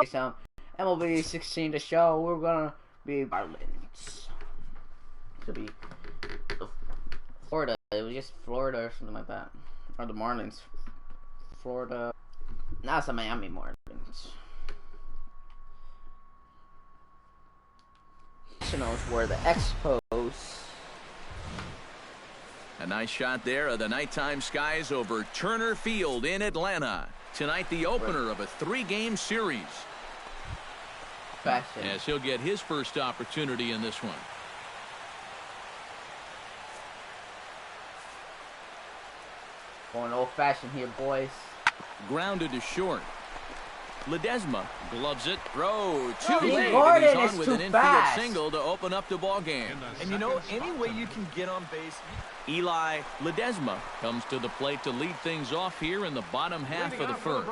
some MLB 16 to show. We're gonna be Marlins. To be Florida. It was just Florida or something like that. Or the Marlins. Florida. Now it's the Miami Marlins. Nationals were the Expos. A nice shot there of the nighttime skies over Turner Field in Atlanta. Tonight, the opener of a 3-game series. Fashion. As he'll get his first opportunity in this one. Going old-fashioned here, boys. Grounded to short. Ledesma gloves it. Throw too Oh, late. Gordon He's on is with too an infield fast. single to open up the ball game. And you know, any way you can get on base. Eli Ledesma comes to the plate to lead things off here in the bottom half of the first.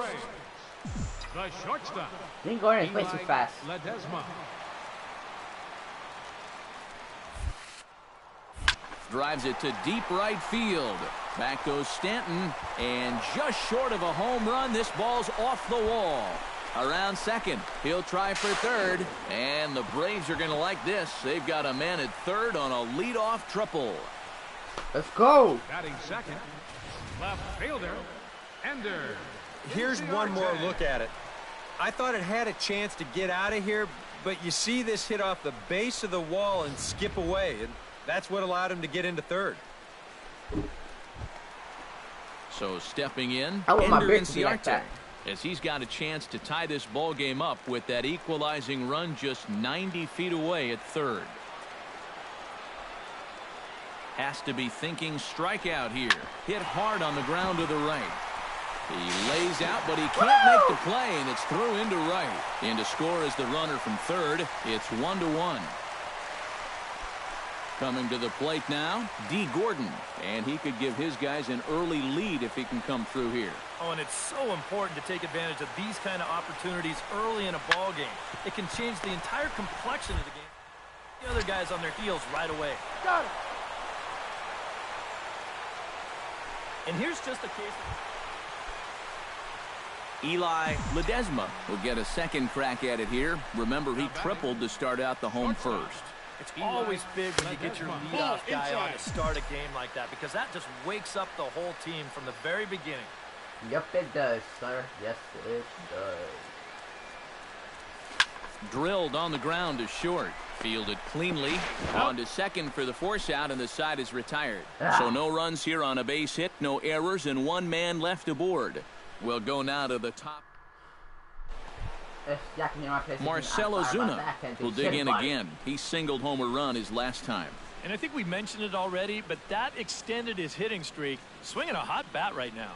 The shortstop. I think Gordon is way too fast. Ledesma. Drives it to deep right field. Back goes Stanton, and just short of a home run, this ball's off the wall. Around second, he'll try for third, and the Braves are going to like this. They've got a man at third on a leadoff triple. Let's go. Batting second. Left fielder. Ender. Here's one more look at it. I thought it had a chance to get out of here, but you see this hit off the base of the wall and skip away, and that's what allowed him to get into third. So stepping in, I want my Ender beard to be like Inciarte, that. as he's got a chance to tie this ball game up with that equalizing run just 90 feet away at third. Has to be thinking strikeout here. Hit hard on the ground to the right. He lays out, but he can't make the play, and it's through into right. And to score is the runner from third. It's 1-1. Coming to the plate now, D. Gordon, and he could give his guys an early lead if he can come through here. Oh, and it's so important to take advantage of these kind of opportunities early in a ball game. It can change the entire complexion of the game. The other guys on their heels right away. Got it. And here's just a case of Eli Ledesma will get a second crack at it here. Remember, he tripled to start out the home first. It's always big when you get your leadoff guy on to start a game like that, because that just wakes up the whole team from the very beginning. Yep, it does, sir. Yes, it does. Drilled on the ground to short. Fielded cleanly. On to second for the force out, and the side is retired. So no runs here on a base hit, no errors, and one man left aboard. We'll go now to the top. Marcell Ozuna will dig in again. He singled home a run his last time. And I think we mentioned it already, but that extended his hitting streak. Swinging a hot bat right now.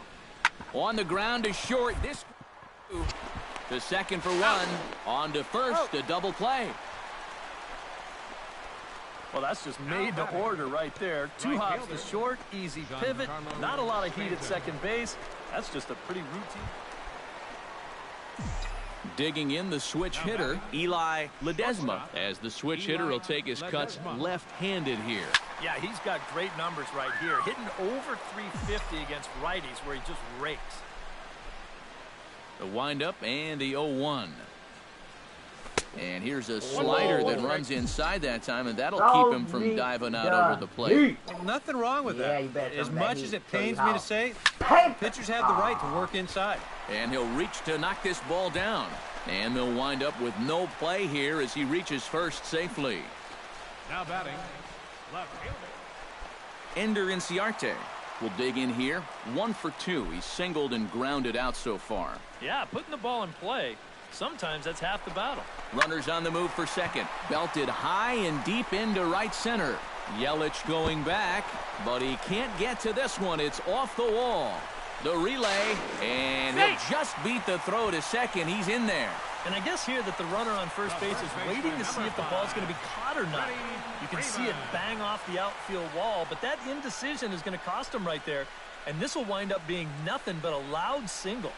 On the ground to short. This to second for one. On to first, a double play. Well, that's just made to order right there. 2 hops to short, easy pivot, not a lot of heat at second base. That's just a pretty routine. Digging in the switch hitter, Eli Ledesma, as the switch hitter will take his cuts left-handed here. Yeah, he's got great numbers right here. Hitting over 350 against righties where he just rakes. The windup and the 0-1. And here's a slider that runs inside that time, and that'll keep him from diving out over the plate. Well, nothing wrong with that. As much as it pains me to say, pitchers have the right to work inside. And he'll reach to knock this ball down. And they'll wind up with no play here as he reaches first safely. Now batting. Left fielder. Ender Inciarte will dig in here. 1 for 2. He's singled and grounded out so far. Yeah, putting the ball in play, sometimes that's half the battle. Runners on the move for second. Belted high and deep into right center. Yelich going back, but he can't get to this one. It's off the wall. The relay, and he'll just beat the throw to second. He's in there. And I guess here that the runner on first base is waiting to see if the ball's going to be caught or not. You can see it bang off the outfield wall, but that indecision is going to cost him right there. And this will wind up being nothing but a loud single.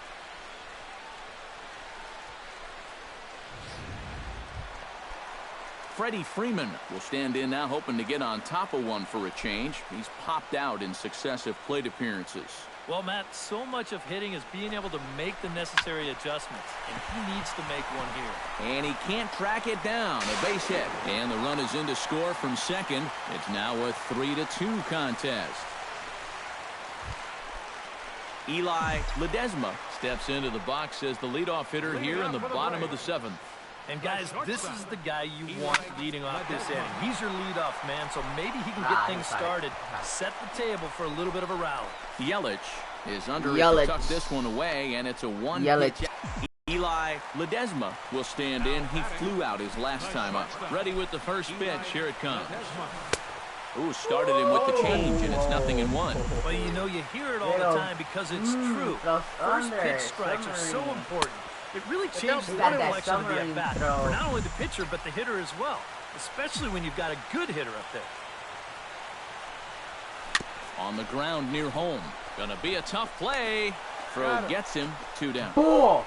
Freddie Freeman will stand in now, hoping to get on top of one for a change. He's popped out in successive plate appearances. Well, Matt, so much of hitting is being able to make the necessary adjustments, and he needs to make one here. And he can't track it down. A base hit. And the run is in to score from second. It's now a 3-2 contest. Eli Ledesma steps into the box as the leadoff hitter here in the bottom of the 7th. And guys, this is the guy you want leading off this inning. He's your leadoff man, so maybe he can get things started, set the table for a little bit of a rally. Yelich is under it to tuck this one away, and it's a 1-pitch. Eli Ledesma will stand in. He flew out his last time up. Ready with the first pitch. Here it comes. Ooh, started him with the change, and it's 0-1. Well, you know, you hear it all the time because it's true. First pitch strikes are so important. It really changes the inflection of the at-bat for not only the pitcher, but the hitter as well, especially when you've got a good hitter up there. On the ground near home. Gonna be a tough play. Throw gets him. 2 down. Ball.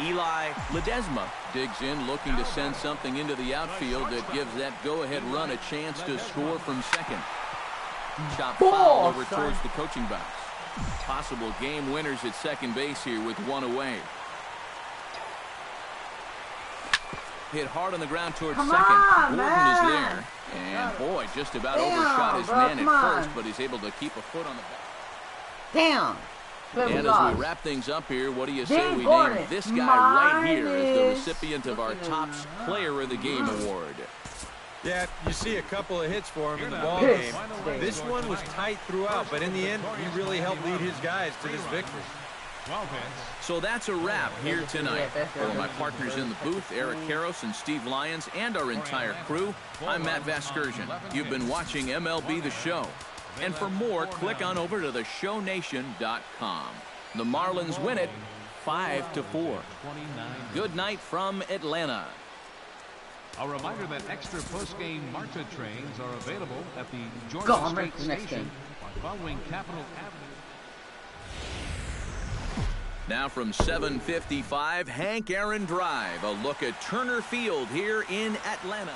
Eli Ledesma digs in, looking to send something into the outfield that gives that go-ahead run a chance to score from second. Chop foul over towards the coaching box. Possible game winners at second base here with one away. Hit hard on the ground towards second. Gordon is there. And boy, just about overshot his man at first, but he's able to keep a foot on the back. Damn. And as we wrap things up here, what do you say we name this guy right here as the recipient of our top player of the game award? Yeah, you see a couple of hits for him in the ball game. This one was tight throughout, but in the end, he really helped lead his guys to this victory. So that's a wrap here tonight. For my partners in the booth, Eric Karros and Steve Lyons, and our entire crew, I'm Matt Vasgersian. You've been watching MLB The Show. And for more, click on over to theshownation.com. The Marlins win it 5-4. Good night from Atlanta. A reminder that extra post-game MARTA trains are available at the Georgia State Station following Capitol Avenue. Now from 755 Hank Aaron Drive, a look at Turner Field here in Atlanta.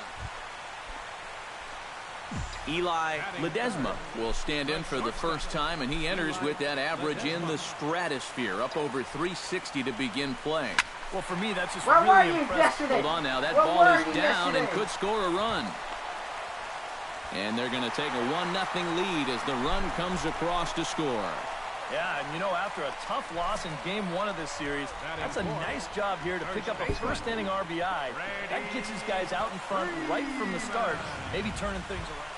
Eli Ledesma will stand in for the first time, and he enters with that average in the stratosphere, up over 360 to begin play. Well, for me, that's just really impressive. Hold on now, that ball is down and could score a run. And they're going to take a 1-0 lead as the run comes across to score. Yeah, and you know, after a tough loss in Game 1 of this series, that's a nice job here to pick up a first-inning RBI. That gets his guys out in front right from the start, maybe turning things around.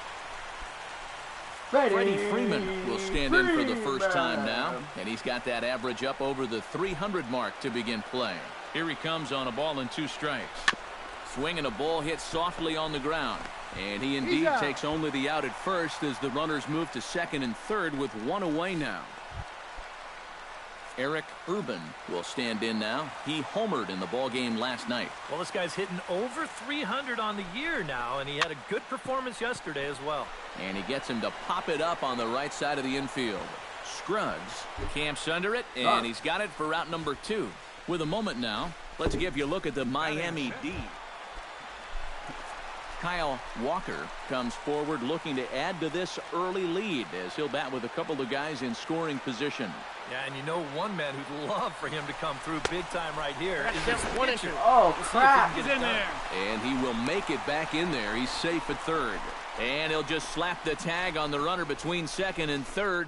Freddie Freeman will stand in for the first time now, and he's got that average up over the 300 mark to begin play. Here he comes on a ball and 2 strikes. Swing and a ball hit softly on the ground, and he indeed takes only the out at first as the runners move to second and third with 1 away now. Eric Urban will stand in now. He homered in the ballgame last night. Well, this guy's hitting over 300 on the year now, and he had a good performance yesterday as well. And he gets him to pop it up on the right side of the infield. Scruggs camps under it, and he's got it for out number 2. With a moment now, let's give you a look at the Miami D. Kyle Walker comes forward looking to add to this early lead as he'll bat with a couple of guys in scoring position. Yeah, and you know one man who'd love for him to come through big time right here is this pitcher. Oh, crap. He's in there. And he will make it back in there. He's safe at third. And he'll just slap the tag on the runner between second and third.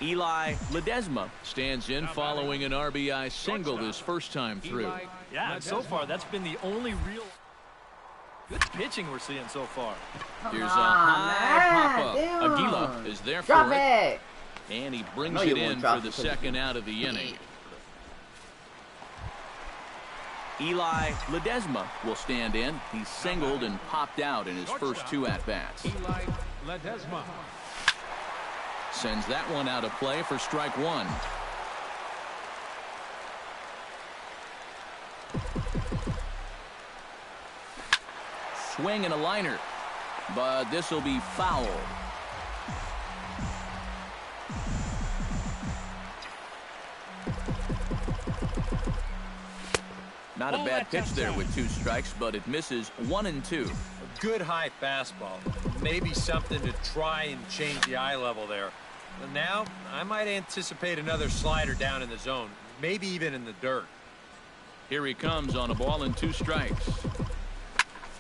Eli Ledesma stands in following an RBI single his first time through. Yeah, and so far that's been the only real good pitching we're seeing so far. Here's a high pop-up. Aguila is there for it. And he brings it in for the second out of the inning. Eli Ledesma will stand in. He's singled and popped out in his first 2 at-bats. Eli Ledesma sends that one out of play for strike 1. Swing and a liner, but this will be foul. Not a bad pitch there with 2 strikes, but it misses 1 and 2. good high fastball. Maybe something to try and change the eye level there. But now, I might anticipate another slider down in the zone, maybe even in the dirt. Here he comes on a ball and 2 strikes.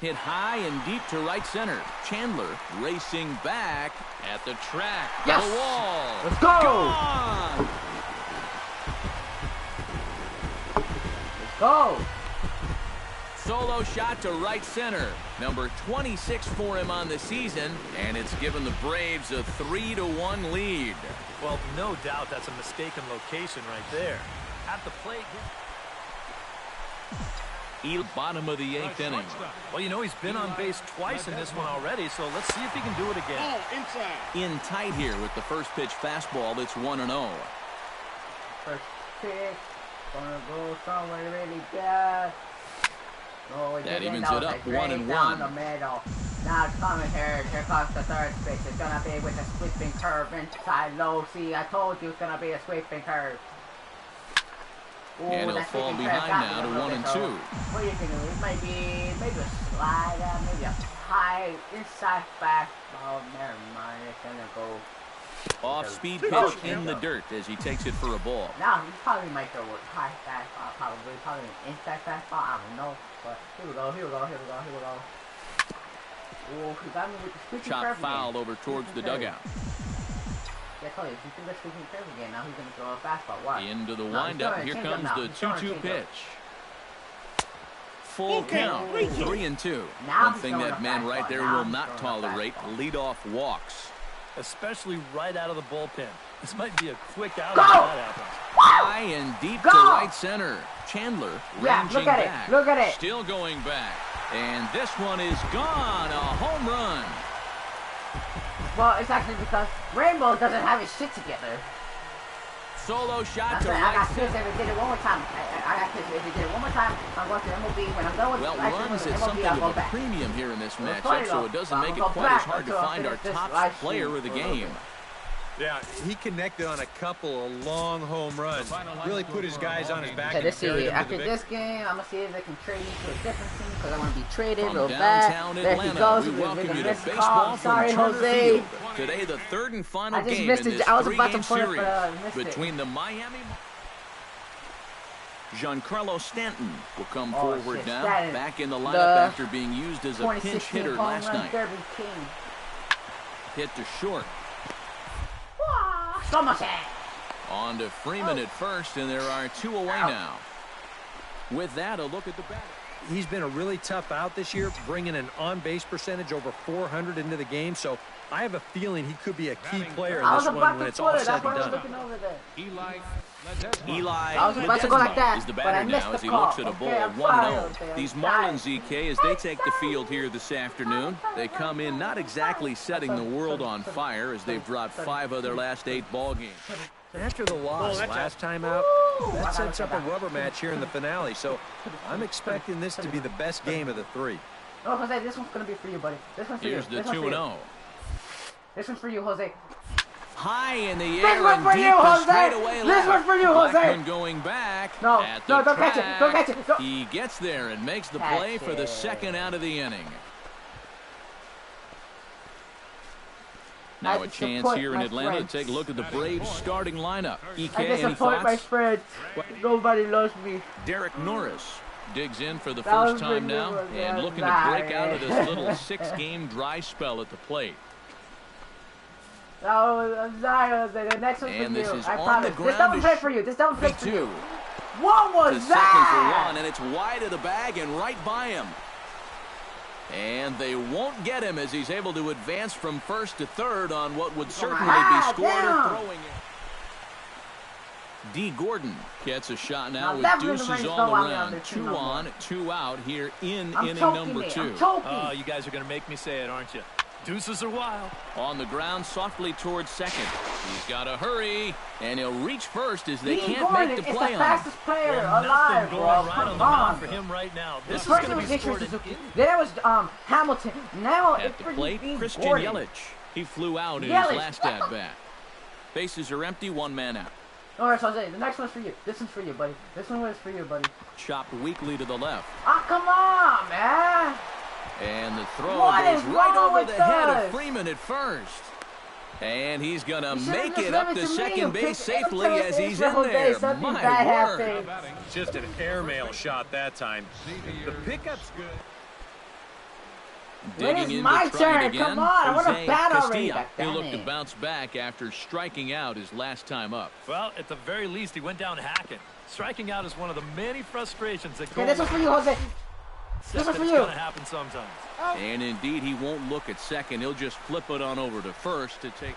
Hit high and deep to right center. Chandler racing back at the track. Yes! The wall. Let's go! Gone! Let's go! Solo shot to right center. Number 26 for him on the season, and it's given the Braves a 3-1 lead. Well, no doubt that's a mistaken location right there. At the plate. Bottom of the 8th inning. Well, you know, he's been on base twice in this one already, so let's see if he can do it again. In tight here with the first pitch fastball. It's 1-0. First pitch. Gonna go somewhere really bad. Oh, That evens it up, 1-1. Down the middle. Now it's coming here. Here comes the third pitch. It's gonna be with a sweeping curve inside low. See, I told you it's gonna be a sweeping curve. Ooh, And he'll fall behind now to 1-2. What are you thinking? It might be maybe a slider, maybe a high inside fastball. Never mind. It's gonna go Off-speed pitch in the dirt as he takes it for a ball. Now he probably might throw a high fastball, probably an inside fastball. I don't know. But here we go. Oh, he got me with the sweeping Chop curve foul again. over towards the dugout. Yeah, I told you, if you think that's sweeping curve again, now he's gonna throw a fastball. Watch. Into the No, he's windup. throwing a Here changeup comes now. the He's throwing a 2-2 changeup. pitch. Full count. 3-2. Now One he's thing throwing that a man right fastball. there Now will he's not throwing a tolerate fastball. leadoff walks. Especially right out of the bullpen. This might be a quick out Go! if that happens. High and deep to Go! right center. Chandler Yeah, ranging look at it. back. Look at it. Still going back. And this one is gone. A home run. Well, it's actually because Rainbow doesn't have his shit together. Solo shot That's to right. I got right pissed center. if he did it one more time. I got pissed if he did it one more time. I'm going to MLB. When I'm done with Well, life, runs MLB, is something I'll of go a back. premium here in this Well, matchup, funny so though, it doesn't I'll make it go quite as back hard to until I find our finish this top live player stream of the for a little game. bit. Yeah, he connected on a couple of long home runs. Really put his guys on his back. Okay, and let's carried see. them to After the this game, I'm gonna see if they can trade me to a different team because I want to be traded From real downtown bad. There he Atlanta, goes. we with welcome the you to missed baseball call. from Sorry, Turner Jose. Field. Today, the third and final I just game missed in it. this I was about to three-game put it, series but I missed it. between the Miami. Giancarlo Stanton will come Oh, forward shit, now, Stanton. back in the lineup The after being used as a pinch 2016 hitter home last run night. derby king. Hit to short. Somerset. On to Freeman at first, and there are 2 away now. With that, a look at the bat. He's been a really tough out this year, bringing an on-base percentage over 400 into the game. So I have a feeling he could be a key player in I this was one about when to it's put all it. said That's and why I was done. looking over there. Eli I was about to go like that, is the but I batter missed now the as he call. looks at a Okay, ball I'm 1-0. sorry, These I'm Marlins, sorry. ZK, as they take the field here this afternoon, they come in not exactly setting the world on fire as they've dropped 5 of their last 8 ball games. After the loss last time out, that sets up a rubber match here in the finale. So I'm expecting this to be the best game of the 3. No, Jose, this one's gonna be for you, buddy. This one's for Here's you. the This one's for you. 2-0. This one's for you, Jose. High in the This air one and for deep you, to Jose! straightaway This left. one for you, Jose! Blackman going back No, at the no, don't catch it, track. don't catch it, don't- He gets there and makes the Catch play for the it. second out of the inning. Now I a chance support here in my Atlanta friends. to take a look at the Braves starting lineup. I EK, just any support my thoughts? friends. Nobody loves me. Derek Norris digs in for the That was first time pretty now good, and yeah, looking to nah, break out of yeah. this little 6-game dry spell at the plate. No, I'm sorry, Jose. The next one's And for this you. is I on promise. the This ground double to play for you. This double play for 2. you. What To was second for that? 1, and it's wide of the bag and right by him. And they won't get him as he's able to advance from first to third on what would certainly be scored damn. or throwing it. D. Gordon gets a shot now Now with that really deuces makes all no one around. under 2 two on, no 2 out here in I'm inning choking number it. 2. I'm choking. Oh, you guys are going to make me say it, aren't you? Deuces are wild. On the ground, softly towards second. He's got to hurry, and he'll reach first as they Dean can't Gordon make the is play the on him. fastest player Well, alive, nothing bro. going right on Come the mound on. for him right now. The This is first going to was be Richard scored Suzuki. in. Then it was Hamilton. Now At it's the freaking plate, Dean Christian Gordon. Yelich. He flew out in Yelich, his last what the- at-bat. Bases are empty, 1 man out. All right, Jose. The next one's for you. This one's for you, buddy. This one was for you, buddy. Chopped weakly to the left. Ah, come on, man. And the throw What goes is right wrong over with the head us? of Freeman at first. And he's going to You make should've it just up left it to to me second and base picked safely Everton as he's in Israel Day. there. Something My bad word. happened. Just an airmail shot that time. The pickup's good. When Digging is in my to try turn? it again, Come on, I want to Jose bat already. Castilla. He'll Damn look to it. bounce back after striking out his last time up. Well, at the very least, he went down hacking. Striking out is one of the many frustrations that go Okay, this one's for you, Jose. This one's for It's you. going to happen sometimes. And indeed, he won't look at second. He'll just flip it on over to first to take it.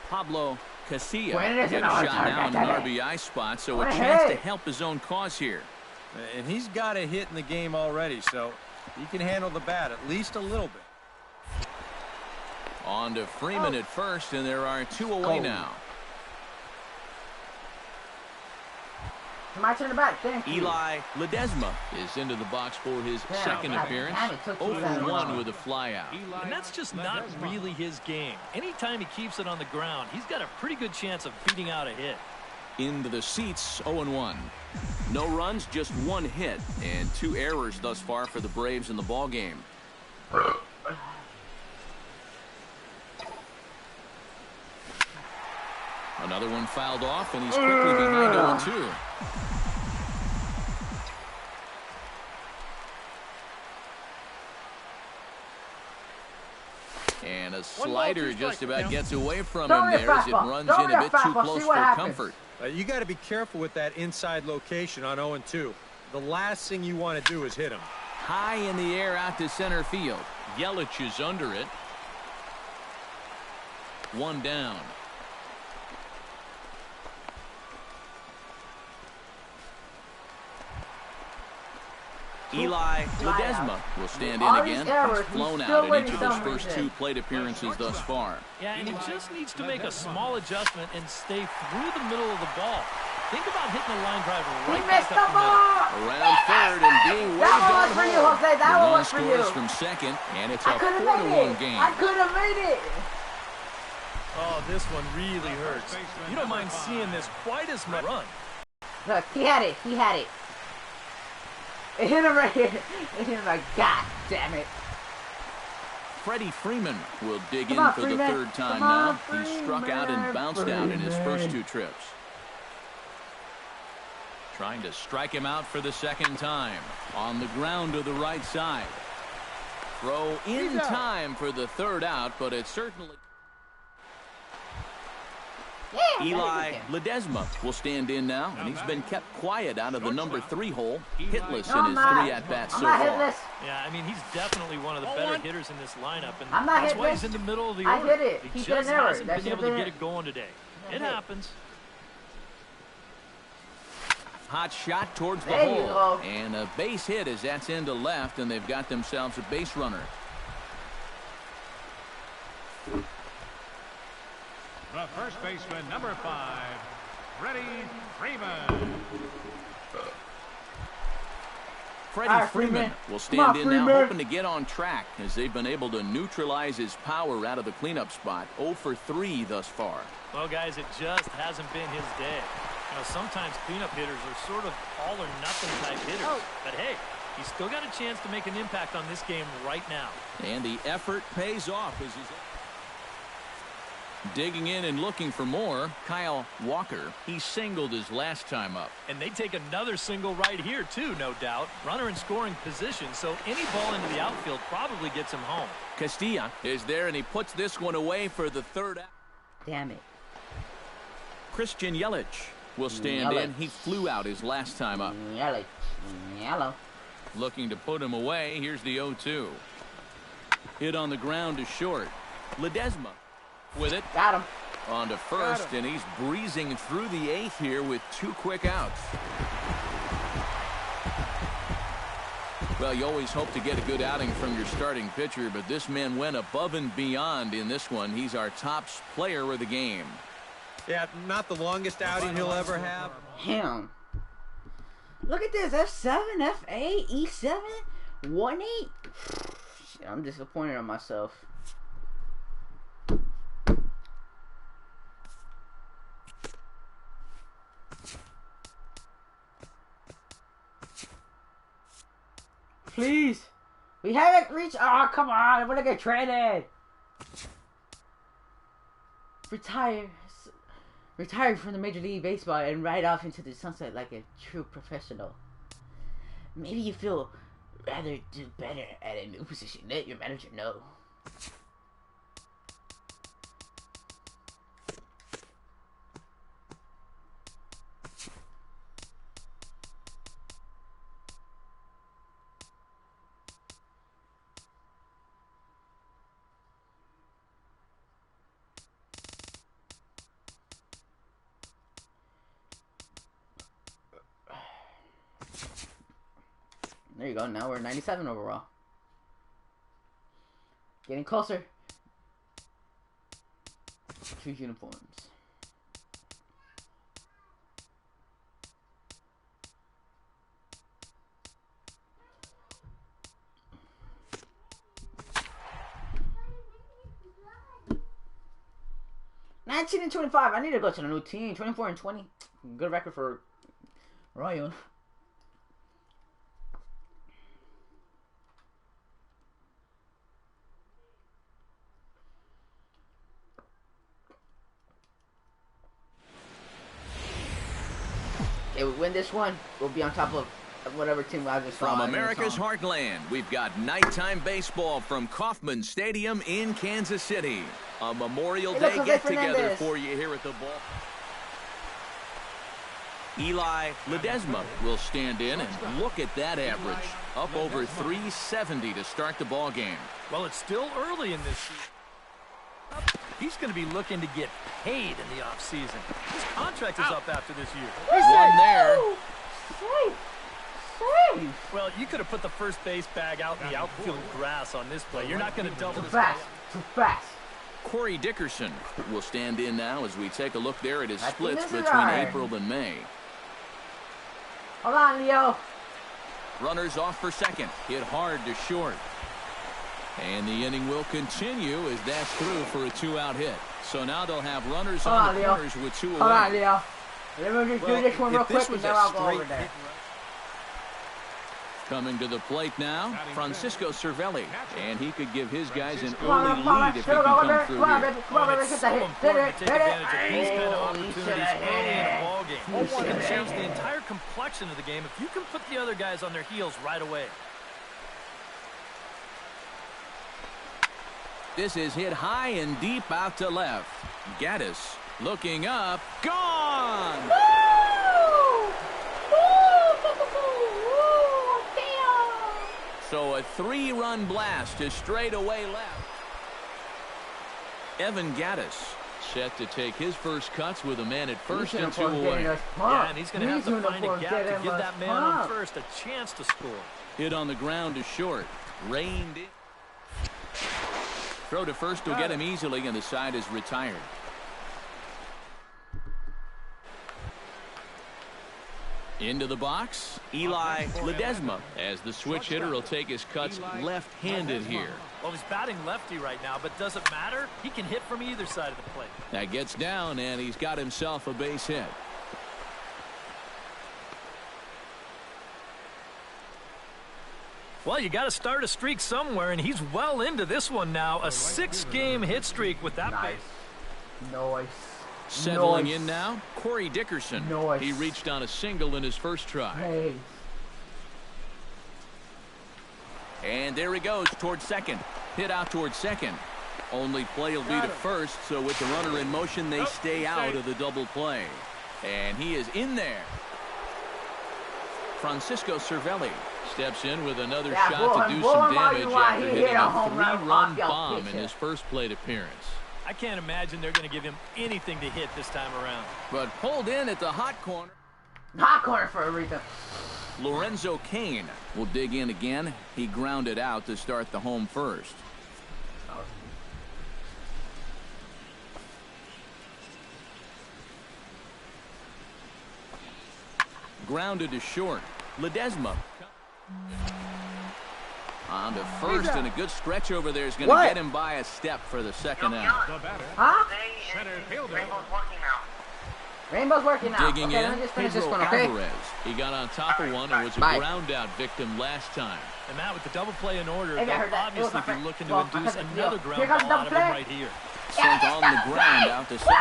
Pablo Casilla When is it get a our shot turn? now in an RBI spot, so a Hey. chance to help his own cause here. And he's got a hit in the game already, so he can handle the bat at least a little bit. On to Freeman at first, and there are two away now. My turn to bat. Thank you. Eli Ledesma is into the box for his second God appearance. damn it, took too 0-1 long. with a flyout. And that's just not really his game. Anytime he keeps it on the ground, he's got a pretty good chance of beating out a hit. Into the seats, 0-1. No runs, just one hit, and 2 errors thus far for the Braves in the ballgame. Another one fouled off, and he's quickly behind 0-2. And a slider just about gets away from him there as it runs in a bit too close for comfort. You got to be careful with that inside location on 0-2. The last thing you want to do is hit him. High in the air out to center field. Yelich is under it. 1 down. Eli Ledesma will stand in again. He's flown out in each of his first 2 plate appearances thus far. Yeah, and he just needs to make a small adjustment and stay through the middle of the ball. Think about hitting a line driver He right missed back the up ball. Around third and being waved That one on was for you, home. Jose. That The one run was for you. scores from second, and it's I a could have made 4-1 it. game. I could have made it. Oh, this one really hurts. You don't mind seeing this quite as much run. Look, he had it. He had it. It hit him right here. It hit him like, God damn it. Freddie Freeman will dig Come in on, for Freeman. the third time Come on, now. He struck out and bounced out in his first 2 trips. Trying to strike him out for the second time. On the ground to the right side. Throw in time for the third out, but it certainly... Yeah, Eli Ledesma will stand in now, and he's been kept quiet out of the number 3 hole, hitless in his 3 at-bats so I'm not far. hitless. Yeah, I mean, he's definitely one of the better hitters in this lineup, and I'm not that's why hitless. he's in the middle of the I order. hit it. He He did just an error. hasn't That been able should've to been get it going today. It happens. Hot shot towards the There you hole. go. And a base hit as that's into left, and they've got themselves a base runner. The first baseman, number 5, Freddie Freeman. Freddie Freeman. Freeman will Come stand on, in Freeman. now, hoping to get on track as they've been able to neutralize his power out of the cleanup spot. 0 for 3 thus far. Well, guys, it just hasn't been his day. You know, sometimes cleanup hitters are sort of all or nothing type hitters. But hey, he's still got a chance to make an impact on this game right now. And the effort pays off as he's digging in and looking for more. Kyle Walker, he singled his last time up. And they take another single right here, too, no doubt. Runner in scoring position, so any ball into the outfield probably gets him home. Castilla is there, and he puts this one away for the third out. Damn it. Christian Yelich will stand in. He flew out his last time up. Yellow. Yellow. Looking to put him away. Here's the 0-2. Hit on the ground to short. Ledesma with it. Got him. On to first, and he's breezing through the 8th here with 2 quick outs. Well, you always hope to get a good outing from your starting pitcher, but this man went above and beyond in this one. He's our top player of the game. Yeah, not the longest outing he'll ever have. Him. Look at this. F7, F8, E7, 1-8. Shit, I'm disappointed in myself. Please. We haven't reached. Oh, come on! I want to get traded. Retire from the Major League Baseball and ride off into the sunset like a true professional. Maybe you feel rather do better at a new position. Let your manager know. There you go. Now we're 97 overall. Getting closer to uniforms. (19 and 25). I need to go to the new team. 24 and 20. Good record for Royal. If we win this one, we'll be on top of whatever team I just saw. From America's heartland, we've got nighttime baseball from Kauffman Stadium in Kansas City. A Memorial Day get-together for you here at the ball. Eli Ledesma will stand in, and look at that average. Up over 370 to start the ball game. Well, it's still early in this season. He's going to be looking to get paid in the offseason. His contract is up after this year. One there. Safe. Well, you could have put the first base bag out in the outfield grass on this play. You're not going to double Too this fast. Too fast. Corey Dickerson will stand in now as we take a look there at his I think splits this is between right. April and May. Hold on, Leo. Runners off for second. Hit hard to short. And the inning will continue as that's through for a 2-out hit. So now they'll have runners on the corners with 2 away. Hold on, Leo. Let me just do this one real quick and then I'll go over there. Coming to the plate now, Francisco Cervelli. And he could give his guys an early lead if he can come through here. It's so important to take advantage of these kind of opportunities early in a ball game. One can change the entire complexion of the game if you can put the other guys on their heels right away. This is hit high and deep out to left. Gaddis looking up. Gone! So a 3-run blast to straightaway left. Evan Gaddis set to take his first cuts with a man at first and 2 away. Yeah, and he's going to have to find a gap to give that man on first a chance to score. Hit on the ground to short. Reined in. Throw to first will get him easily, and the side is retired. Into the box, Eli Ledesma, as the switch hitter will take his cuts left-handed here. Well, he's batting lefty right now, but doesn't matter. He can hit from either side of the plate. That gets down, and he's got himself a base hit. Well, you got to start a streak somewhere, and he's well into this one now. A 6-game hit streak with that base. Nice. Settling in now, Corey Dickerson. Nice. He reached on a single in his first try. Hey. And there he goes towards second. Hit out towards second. Only play will be to first, so with the runner in motion, they stay out of the double play. And he is in there. Francisco Cervelli steps in with another shot to do some damage after hitting a 3-run bomb in his first plate appearance. I can't imagine they're going to give him anything to hit this time around. But pulled in at the hot corner. Hot corner for a reason. Lorenzo Cain will dig in again. He grounded out to start the home first. Grounded to short. Ledesma. On to first, and a good stretch over there is going to get him by a step for the second out. The batter, Huh? center fielder, Rainbow's working now. Digging Okay, in, let me just finish this Pedro one, okay? Alvarez. He got on top of one and was a ground-out victim last time. And Matt, with the double play in order, Hey, they'll obviously be looking to induce another ground comes ball double out of him play. right here. Sent on the ground out to second.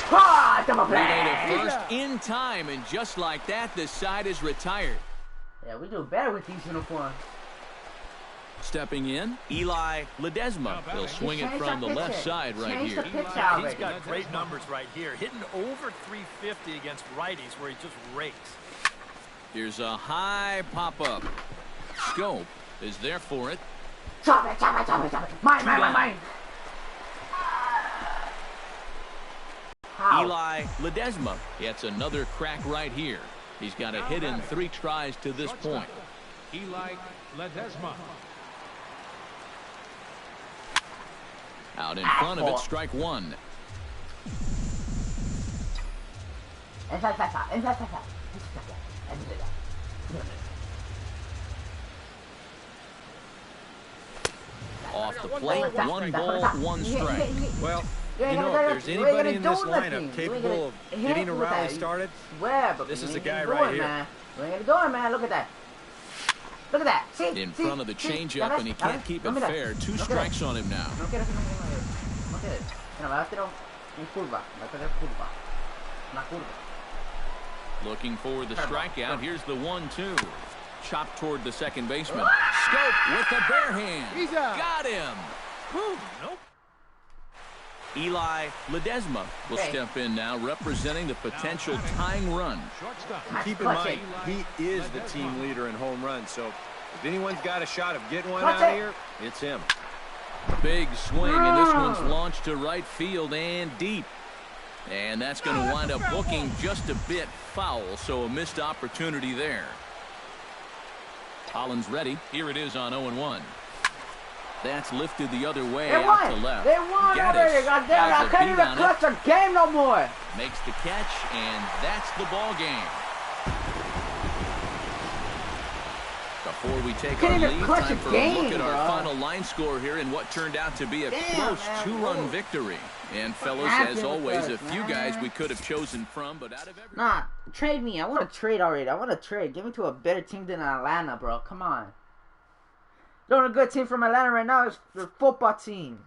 Ah, double We made play. it first in time, and just like that, the side is retired. Yeah, we do better with these uniforms. Stepping in, Eli Ledesma. He'll swing it from the left side right here. He's got great numbers right here, hitting over 350 against righties where he just rakes. Here's a high pop-up. Scope is there for it. Chop it, chop it, chop it, chop it. Mine. How? Eli Ledesma gets another crack right here. He's got a hit in 3 tries to this point. Eli Ledesma. Out in front of it, strike one. Off the plate, 1 ball, 1 strike. Well, you know, if there's anybody in this lineup capable of hitting a rally started, this is the guy right here. You ain't gonna do it, man. Look at that. Look at that. See? In front of the changeup, and he can't keep it fair. 2 strikes on him now. Looking for the strikeout. Here's the 1-2. Chopped toward the second baseman. Scope with the bare hand. Got him. Whew, nope. Eli Ledesma will step in now, representing the potential tying run. Keep in mind, he is the team leader in home runs, so if anyone's got a shot of getting one out of here, it's him. Big swing, and this one's launched to right field and deep. And that's going to wind up hooking just a bit foul, so a missed opportunity there. Collins ready. Here it is on 0-1. That's lifted the other way out to left. They won already. Goddamn, I can't even clutch a game no more. Makes the catch, and that's the ball game. Before we take our lead, time for a look at our final line score here in what turned out to be a close 2-run victory. And fellas, as always, a few guys we could have chosen from, but out of every... Nah, trade me. I want to trade already. I want to trade. Give me to a better team than Atlanta, bro. Come on. The only good team from Atlanta right now is the football team.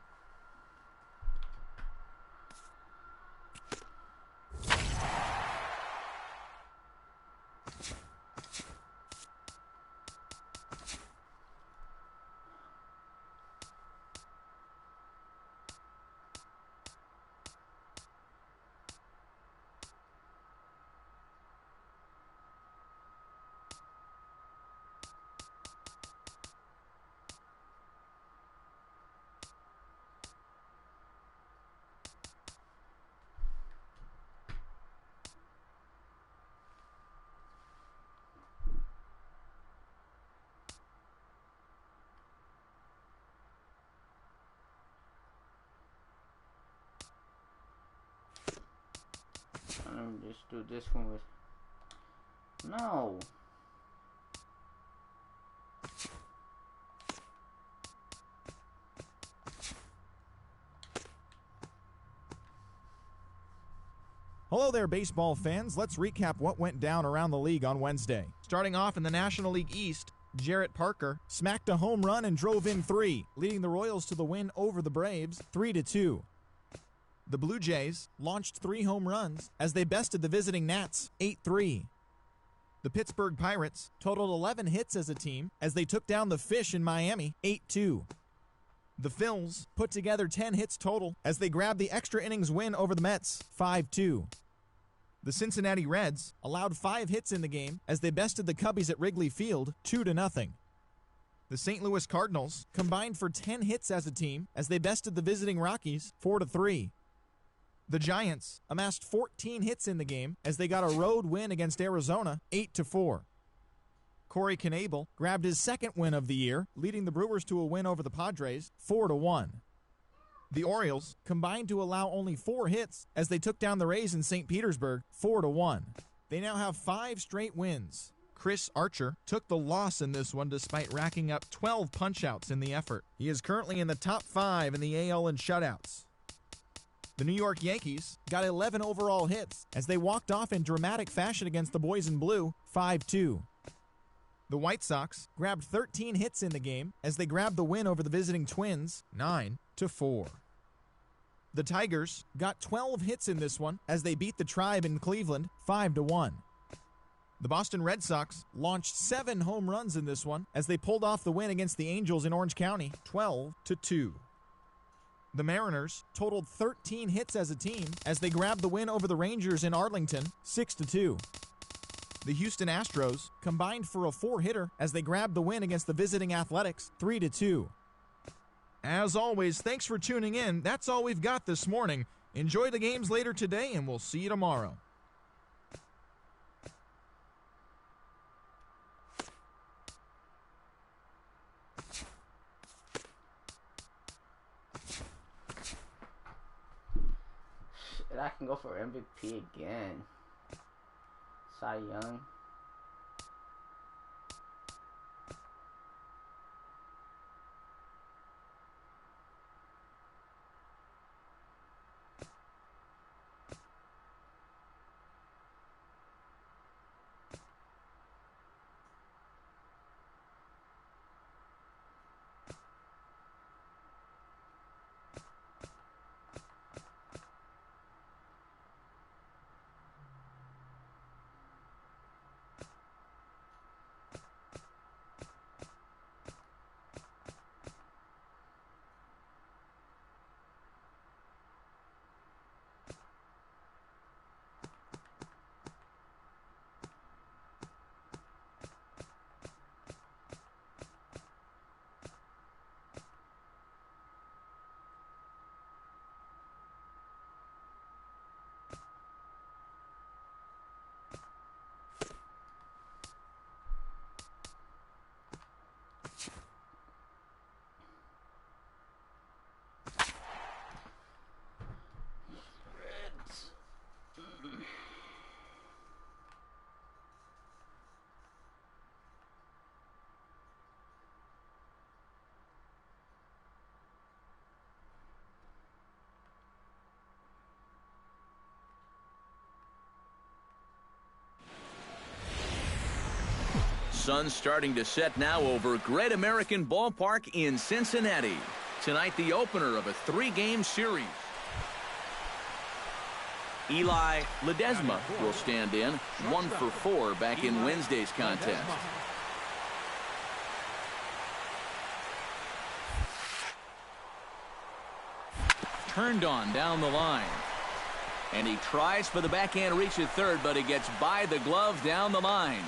Let me just do this one with... No. Hello there, baseball fans. Let's recap what went down around the league on Wednesday. Starting off in the National League East, Jarrett Parker smacked a home run and drove in 3, leading the Royals to the win over the Braves 3-2. The Blue Jays launched 3 home runs as they bested the visiting Nats 8-3. The Pittsburgh Pirates totaled 11 hits as a team as they took down the Fish in Miami 8-2. The Phils put together 10 hits total as they grabbed the extra innings win over the Mets 5-2. The Cincinnati Reds allowed 5 hits in the game as they bested the Cubbies at Wrigley Field 2-0. The St. Louis Cardinals combined for 10 hits as a team as they bested the visiting Rockies 4-3. The Giants amassed 14 hits in the game as they got a road win against Arizona 8-4. Corey Knebel grabbed his second win of the year, leading the Brewers to a win over the Padres 4-1. The Orioles combined to allow only 4 hits as they took down the Rays in St. Petersburg 4-1. They now have 5 straight wins. Chris Archer took the loss in this one despite racking up 12 punch-outs in the effort. He is currently in the top 5 in the AL in shutouts. The New York Yankees got 11 overall hits as they walked off in dramatic fashion against the Boys in Blue, 5-2. The White Sox grabbed 13 hits in the game as they grabbed the win over the visiting Twins, 9-4. The Tigers got 12 hits in this one as they beat the Tribe in Cleveland, 5-1. The Boston Red Sox launched 7 home runs in this one as they pulled off the win against the Angels in Orange County, 12-2. The Mariners totaled 13 hits as a team as they grabbed the win over the Rangers in Arlington, 6-2. The Houston Astros combined for a 4-hitter as they grabbed the win against the visiting Athletics, 3-2. As always, thanks for tuning in. That's all we've got this morning. Enjoy the games later today, and we'll see you tomorrow. I can go for MVP again. Cy Young. Sun starting to set now over Great American Ballpark in Cincinnati. Tonight, the opener of a 3-game series. Eli Ledesma will stand in, 1 for 4 back in Wednesday's contest. Turned on down the line. And he tries for the backhand reach at third, but he gets by the glove down the line.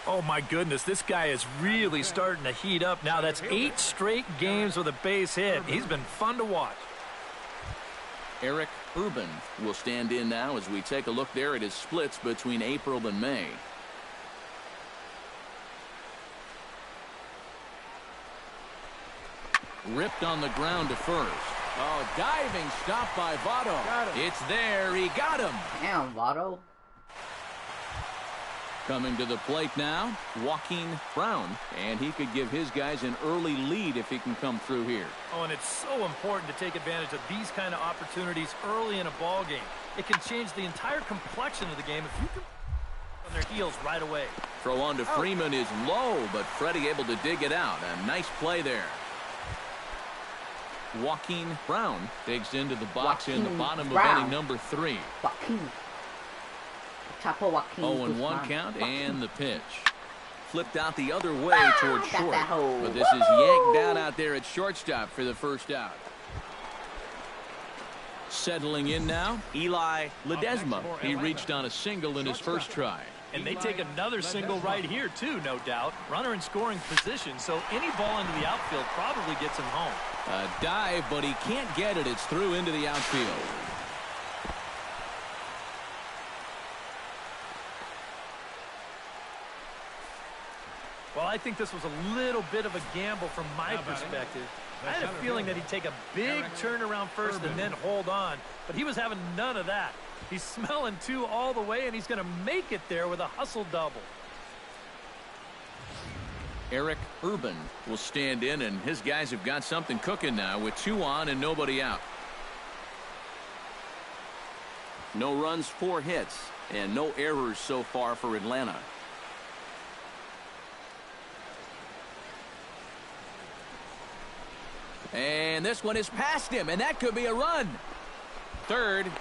Oh, my goodness, this guy is really starting to heat up. Now, that's 8 straight games with a base hit. He's been fun to watch. Eric Urban will stand in now as we take a look there at his splits between April and May. Ripped on the ground to first. Oh, diving stop by Votto. It's there. He got him. Damn, Votto. Coming to the plate now, Joaquin Brown, and he could give his guys an early lead if he can come through here. Oh, and it's so important to take advantage of these kind of opportunities early in a ball game. It can change the entire complexion of the game if you can on their heels right away. Throw on to Freeman is low, but Freddie able to dig it out. A nice play there. Joaquin Brown digs into the box in the bottom of inning number 3. Joaquin. 0-1 count and the pitch. Flipped out the other way towards short. But this is yanked down out there at shortstop for the first out. Settling in now, Eli Ledesma. He reached on a single in his first try. And they take another single right here, too, no doubt. Runner in scoring position, so any ball into the outfield probably gets him home. A dive, but he can't get it. It's through into the outfield. Well, I think this was a little bit of a gamble from my perspective. I had a feeling that he'd take a big turn around first and then hold on, but he was having none of that. He's smelling 2 all the way, and he's going to make it there with a hustle double. Eric Urban will stand in, and his guys have got something cooking now with 2 on and nobody out. No runs, 4 hits, and no errors so far for Atlanta. And this one is past him, and that could be a run. Third. No!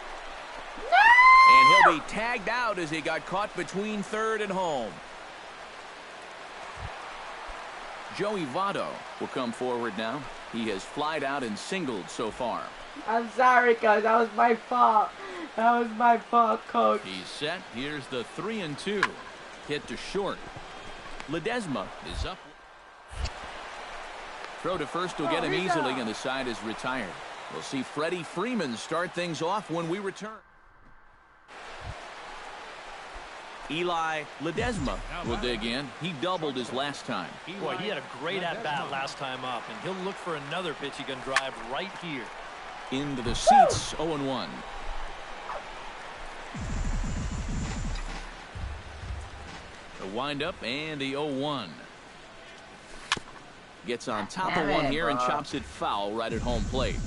And he'll be tagged out as he got caught between third and home. Joey Votto will come forward now. He has flied out and singled so far. I'm sorry, Coach. That was my fault. That was my fault, Coach. He's set. Here's the 3-2. Hit to short. Ledesma is up. Throw to first will get him easily, and the side is retired. We'll see Freddie Freeman start things off when we return. Eli Ledesma will dig in. He doubled his last time. Boy, he had a great at-bat last time up, and he'll look for another pitch he can drive right here. Into the seats, 0-1. The windup and the 0-1. Gets on top of one here and chops it foul right at home plate.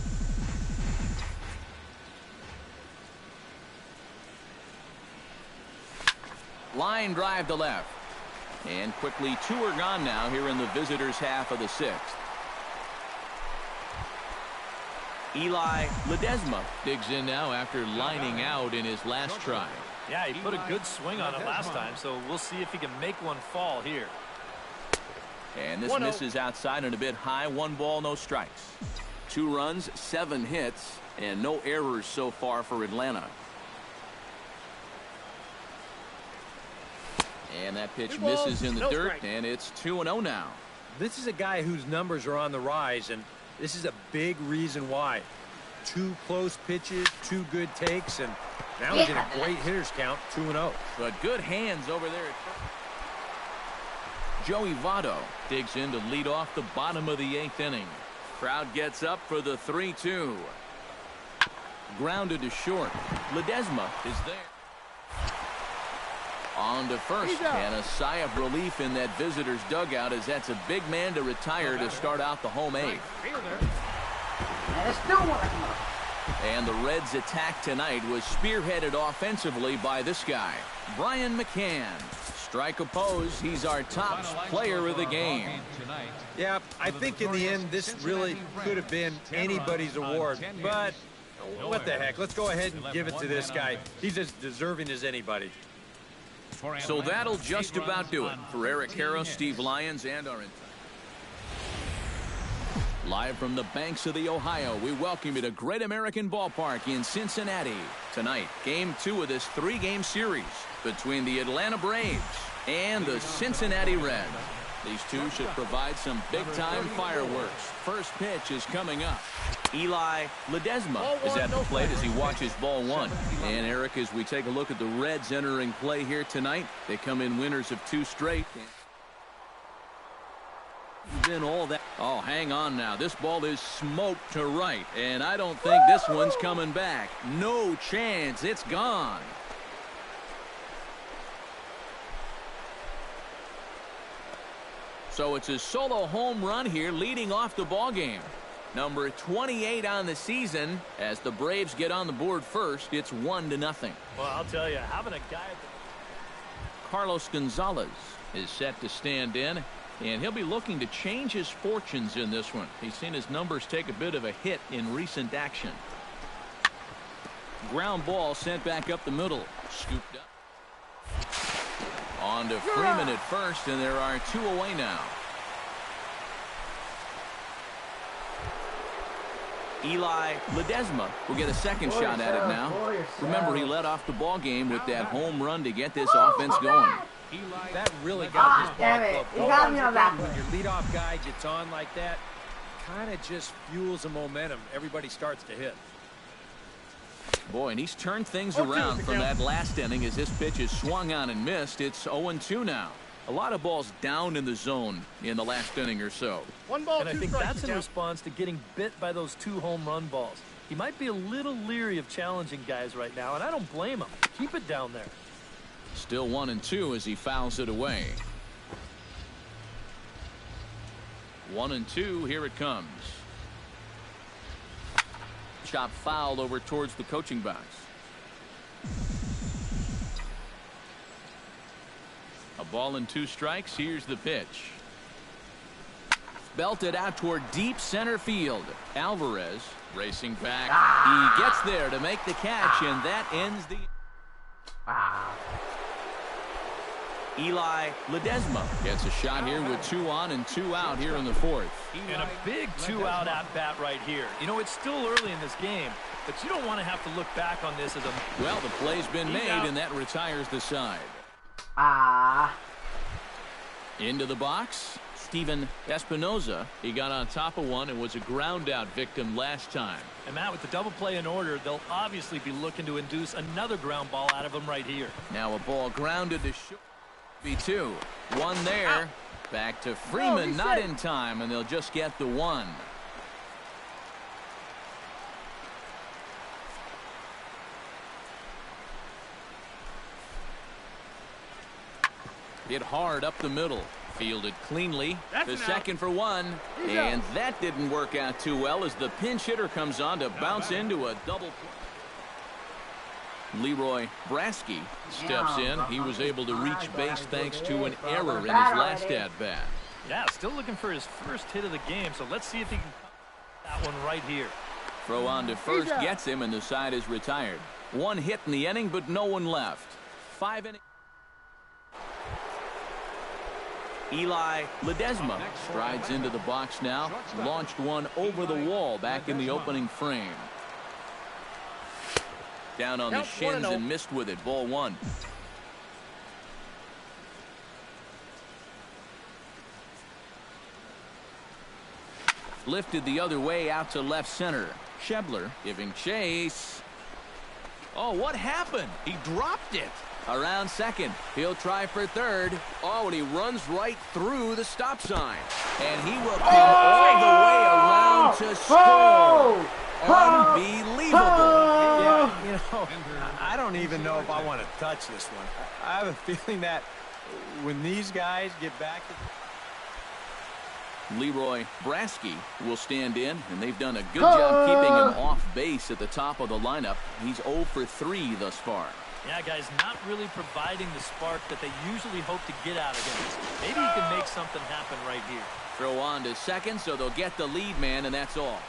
Line drive to left. And quickly 2 are gone now here in the visitors' half of the 6th. Eli Ledesma digs in now after lining out in his last try. Yeah, he put a good swing on it last time, so we'll see if he can make one fall here. And this misses outside and a bit high. 1 ball, no strikes. 2 runs, 7 hits, and no errors so far for Atlanta. And that pitch misses in the dirt, and it's 2-0 now. This is a guy whose numbers are on the rise, and this is a big reason why. 2 close pitches, 2 good takes, and now he's in a great hitters count, 2-0. But good hands over there at first. Joey Votto digs in to lead off the bottom of the 8th inning. Crowd gets up for the 3-2. Grounded to short. Ledesma is there. On to first, and a sigh of relief in that visitor's dugout as that's a big man to retire to start out the home 8th. And the Reds' attack tonight was spearheaded offensively by this guy, Brian McCann. Strike opposed, he's our top player of the game. Yeah, I think in the end this really could have been anybody's award, but what the heck, let's go ahead and give it to this guy. He's as deserving as anybody. So that'll just about do it for Eric Harrow, Steve Lyons, and our live from the banks of the Ohio, we welcome you to Great American Ballpark in Cincinnati. Tonight, Game 2 of this 3-game series between the Atlanta Braves and the Cincinnati Reds. These two should provide some big-time fireworks. First pitch is coming up. Eli Ledesma is at the plate as he watches ball 1. And, Eric, as we take a look at the Reds entering play here tonight, they come in winners of 2 straight. Been all that. Oh, hang on now. This ball is smoked to right, and I don't think this one's coming back. No chance. It's gone. So it's a solo home run here leading off the ball game. Number 28 on the season. As the Braves get on the board first, it's 1-0. Well, I'll tell you, having a guy. Carlos Gonzalez is set to stand in, and he'll be looking to change his fortunes in this one. He's seen his numbers take a bit of a hit in recent action. Ground ball sent back up the middle. Scooped up. On to Freeman at first, and there are 2 away now. Eli Ledesma will get a second shot at it now. Remember, he led off the ball game with that home run to get this offense going. That really got this ball club. You got me on that one. When your leadoff guy gets on like that, kind of just fuels the momentum. Everybody starts to hit. Boy, and he's turned things around from that last inning as this pitch is swung on and missed. It's 0-2 now. A lot of balls down in the zone in the last inning or so. 1 ball, and I think that's in response to getting bit by those 2 home run balls. He might be a little leery of challenging guys right now, and I don't blame him. Keep it down there. Still 1-2 as he fouls it away. 1-2, here it comes. Chop foul over towards the coaching box. A ball and 2 strikes. Here's the pitch. Belted out toward deep center field. Alvarez racing back. He gets there to make the catch, and that ends the... Eli Ledesma gets a shot here with 2 on and 2 out here in the 4th. And a big 2-out at-bat right here. You know, it's still early in this game, but you don't want to have to look back on this as a... Well, the play's been made, and that retires the side. Into the box, Steven Espinoza. He got on top of one and was a ground-out victim last time. And Matt, with the double play in order, they'll obviously be looking to induce another ground ball out of him right here. Now a ball grounded to short. B2. 1 there. Back to Freeman, not in time, and they'll just get the 1. Hit hard up the middle. Fielded cleanly. The second for 1. And that didn't work out too well as the pinch hitter comes on to bounce into a double play. Leroy Brasky steps in. He was able to reach base thanks to an error in his last at-bat. Yeah, still looking for his first hit of the game, so let's see if he can that one right here. Throw on to first gets him, and the side is retired. 1 hit in the inning, but no one left. 5 innings. Eli Ledesma strides into the box now. Launched one over the wall back in the opening frame. Down on the shins and missed with it. Ball 1. Lifted the other way out to left center. Schebler giving chase. Oh, what happened? He dropped it. Around second. He'll try for third. Oh, and he runs right through the stop sign. And he will come all the way around to score. Unbelievable. Yeah, you know, I don't even know if I want to touch this one. I have a feeling that when these guys get back to... Leroy Brasky will stand in, and they've done a good job keeping him off base at the top of the lineup. He's 0 for 3 thus far. Yeah, guys, not really providing the spark that they usually hope to get out of him. Maybe he can make something happen right here. Throw on to second, so they'll get the lead man, and that's all.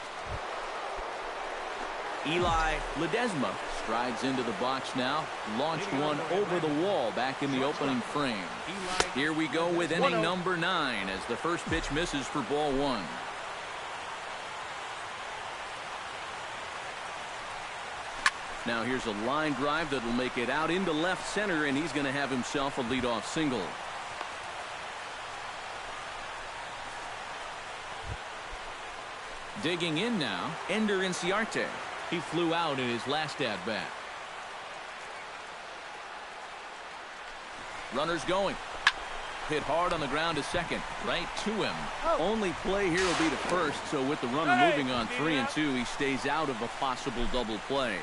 Eli Ledesma strides into the box now. Launched one over the wall back in the opening frame. Here we go with inning number 9 as the first pitch misses for ball 1. Now here's a line drive that'll make it out into left center, and he's going to have himself a leadoff single. Digging in now, Ender Inciarte. He flew out in his last at-bat. Runners going. Hit hard on the ground to second. Right to him. Only play here will be to first, so with the runner moving on 3 and 2, he stays out of a possible double play.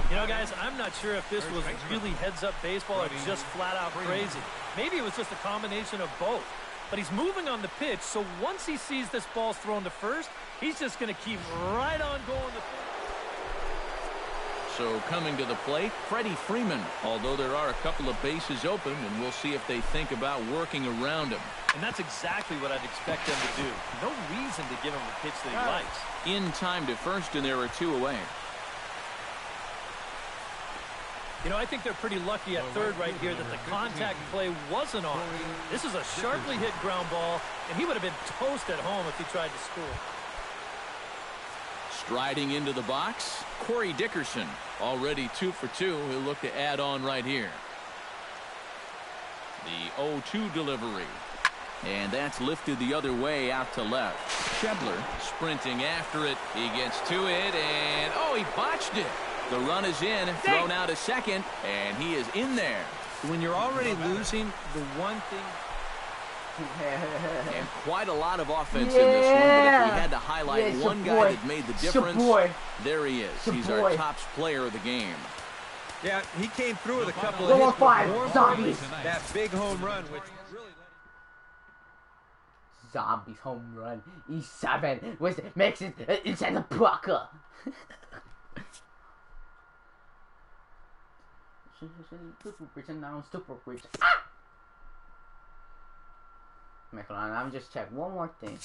You know, guys, I'm not sure if this was really heads-up baseball or just flat-out crazy. Maybe it was just a combination of both. But he's moving on the pitch, so once he sees this ball's thrown to first, he's just going to keep right on going to first. So coming to the plate, Freddie Freeman, although there are a couple of bases open, and we'll see if they think about working around him. And that's exactly what I'd expect them to do. No reason to give him the pitch that he likes. In time to first, and there are 2 away. You know, I think they're pretty lucky at third right here that the contact play wasn't on. This is a sharply hit ground ball, and he would have been toast at home if he tried to score. Striding into the box, Corey Dickerson, already 2 for 2. He'll look to add on right here. The 0-2 delivery. And that's lifted the other way out to left. Schebler sprinting after it. He gets to it, and oh, he botched it. The run is in, thrown out to second, and he is in there. When you're already losing, the one thing... And quite a lot of offense in this one, but if we had to highlight one guy that made the difference, there he is. He's our top player of the game. Yeah, he came through with a couple of hits, but more importantly, that big home run, which really... Zombies home run. E7 makes it inside the pucker. Super rich and now I'm super rich. Ah! I'm just check one more thing.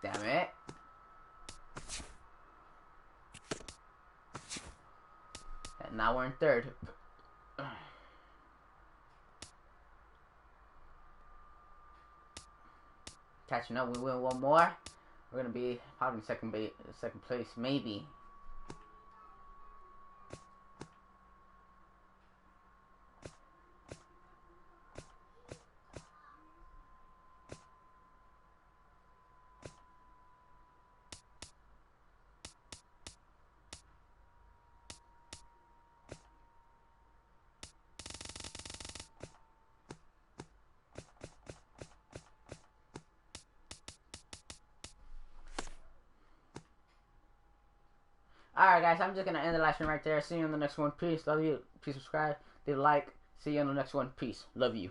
Damn it. And now we're in third. Catching up, we win one more. We're gonna be probably second place, maybe. Alright guys, I'm just gonna end the live stream right there. See you on the next one. Peace. Love you. Please subscribe. Leave a like. See you on the next one. Peace. Love you.